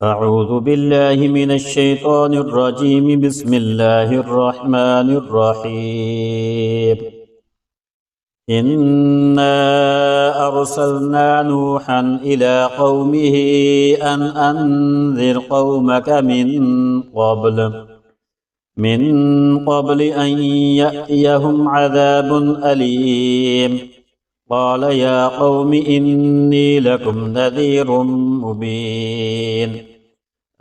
أعوذ بالله من الشيطان الرجيم. بسم الله الرحمن الرحيم. إنا أرسلنا نوحا إلى قومه أن أنذر قومك من قبل أن يأتيهم عذاب أليم. قال يا قوم إني لكم نذير مبين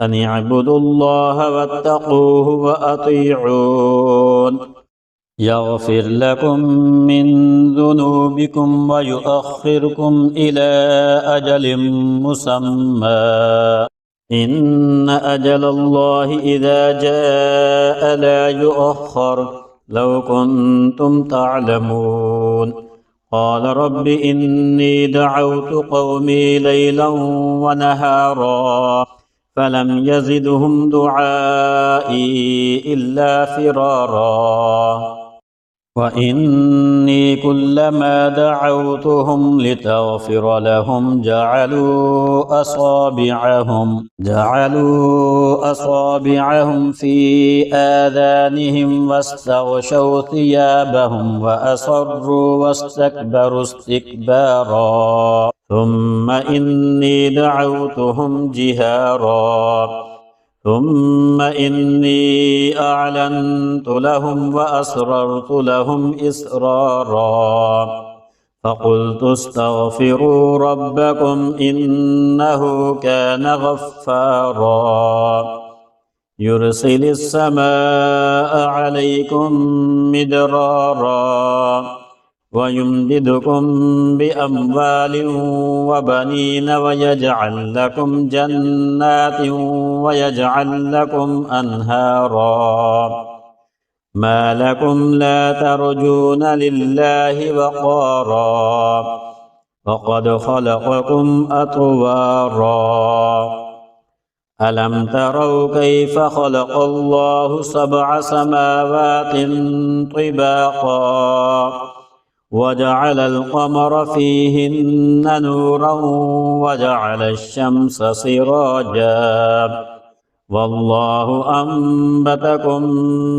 أن اعبدوا الله واتقوه وأطيعون يغفر لكم من ذنوبكم ويؤخركم إلى أجل مسمى إن أجل الله إذا جاء لا يؤخر لو كنتم تعلمون. قال رب إني دعوت قومي ليلا ونهارا فلم يزدهم دعائي إلا فرارا وإني كلما دعوتهم لتغفر لهم جعلوا أصابعهم في آذانهم واستغشوا ثيابهم وأصروا واستكبروا استكبارا ثم إني دعوتهم جهارا ثم إني أعلنت لهم وأسررت لهم إسرارا فقلت استغفروا ربكم إنه كان غفارا يرسل السماء عليكم مدرارا ويمددكم بأموال وبنين ويجعل لكم جنات ويجعل لكم أنهارا ما لكم لا ترجون لله وقارا وقد خلقكم أطوارا ألم تروا كيف خلق الله 7 سماوات طباقا وجعل القمر فيهن نورا وجعل الشمس سراجا والله أنبتكم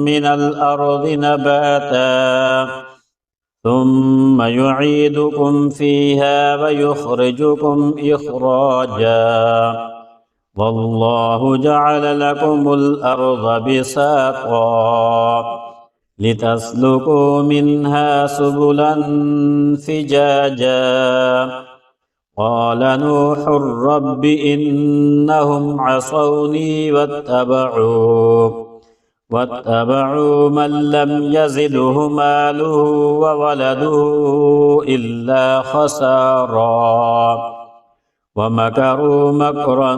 من الأرض نباتا ثم يعيدكم فيها ويخرجكم إخراجا والله جعل لكم الأرض بساطا لتسلكوا منها سبلا فجاجا قال نوح رب إنهم عصوني واتبعوا من لم يزده ماله وولده إلا خسارا ومكروا مكرا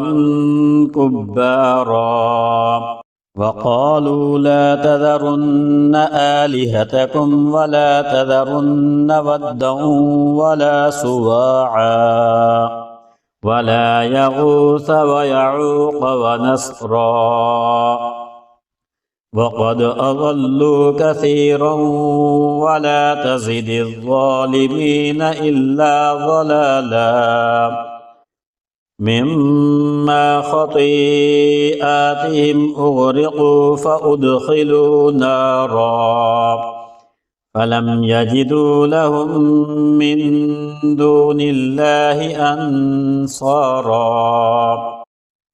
كبارا وقالوا لا تذرن آلهتكم ولا تذرن ودا ولا سواعا ولا يغوث ويعوق ونسرا وقد أضلوا كثيرا ولا تزد الظالمين إلا ضلالا مما خطيئاتهم أغرقوا فأدخلوا نارا فلم يجدوا لهم من دون الله أنصارا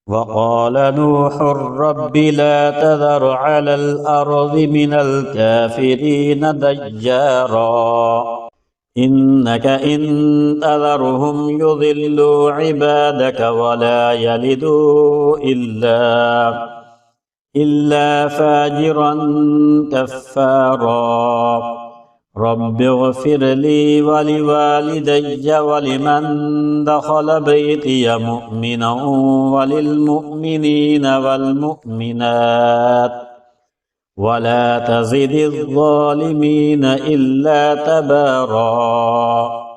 وقال نوح رب لا تذر على الأرض من الكافرين ديارا إنك إن تذرهم يضلوا عبادك ولا يلدوا إلا فاجرا كفارا رب اغفر لي ولوالدي ولمن دخل بيتي مؤمنا وللمؤمنين والمؤمنات ولا تزد الظالمين إلا تبارا